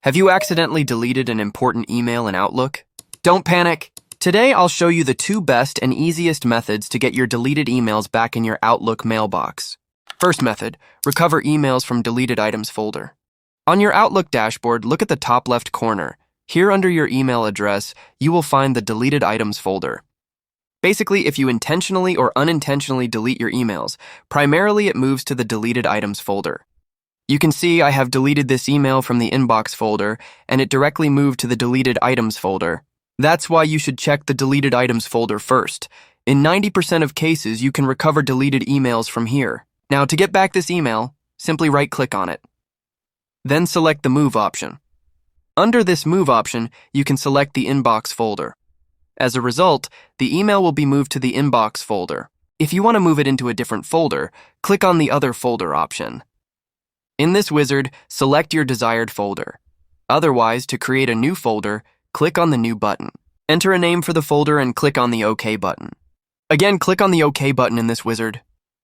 Have you accidentally deleted an important email in Outlook? Don't panic. Today I'll show you the two best and easiest methods to get your deleted emails back in your Outlook mailbox. First method, recover emails from deleted items folder. On your Outlook dashboard, look at the top left corner. Here under your email address, you will find the deleted items folder. Basically, if you intentionally or unintentionally delete your emails, primarily it moves to the deleted items folder. You can see I have deleted this email from the inbox folder, and it directly moved to the deleted items folder. That's why you should check the deleted items folder first. In 90% of cases, you can recover deleted emails from here. Now, to get back this email, simply right-click on it. Then select the Move option. Under this Move option, you can select the inbox folder. As a result, the email will be moved to the inbox folder. If you want to move it into a different folder, click on the Other Folder option. In this wizard, select your desired folder. Otherwise, to create a new folder, click on the New button. Enter a name for the folder and click on the OK button. Again, click on the OK button in this wizard.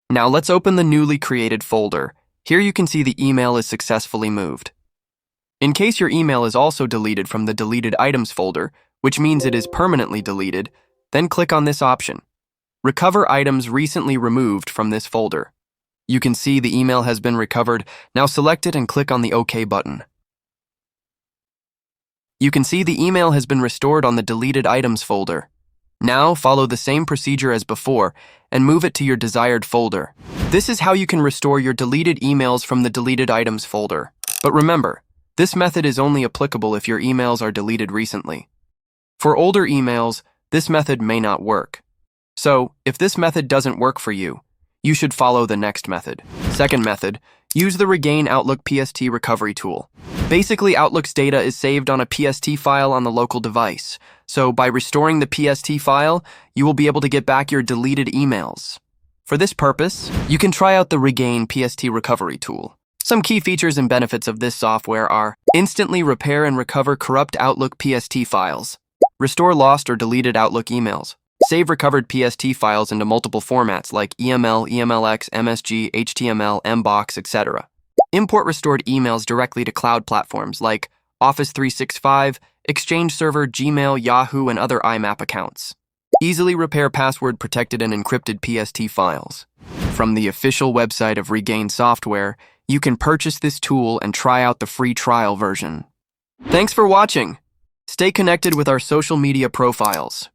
Now let's open the newly created folder. Here you can see the email is successfully moved. In case your email is also deleted from the deleted items folder, which means it is permanently deleted, then click on this option. Recover items recently removed from this folder. You can see the email has been recovered. Now select it and click on the OK button. You can see the email has been restored on the deleted items folder. Now follow the same procedure as before and move it to your desired folder. This is how you can restore your deleted emails from the deleted items folder. But remember, this method is only applicable if your emails are deleted recently. For older emails, this method may not work. So, if this method doesn't work for you, you should follow the next method. Second method, use the Regain Outlook PST recovery tool. Basically, Outlook's data is saved on a PST file on the local device. So, by restoring the PST file, you will be able to get back your deleted emails. For this purpose, you can try out the Regain PST recovery tool. Some key features and benefits of this software are instantly repair and recover corrupt Outlook PST files, restore lost or deleted Outlook emails, save recovered PST files into multiple formats like EML, EMLX, MSG, HTML, MBOX, etc. Import restored emails directly to cloud platforms like Office 365, Exchange Server, Gmail, Yahoo, and other IMAP accounts. Easily repair password-protected and encrypted PST files. From the official website of Regain Software, you can purchase this tool and try out the free trial version. Thanks for watching. Stay connected with our social media profiles.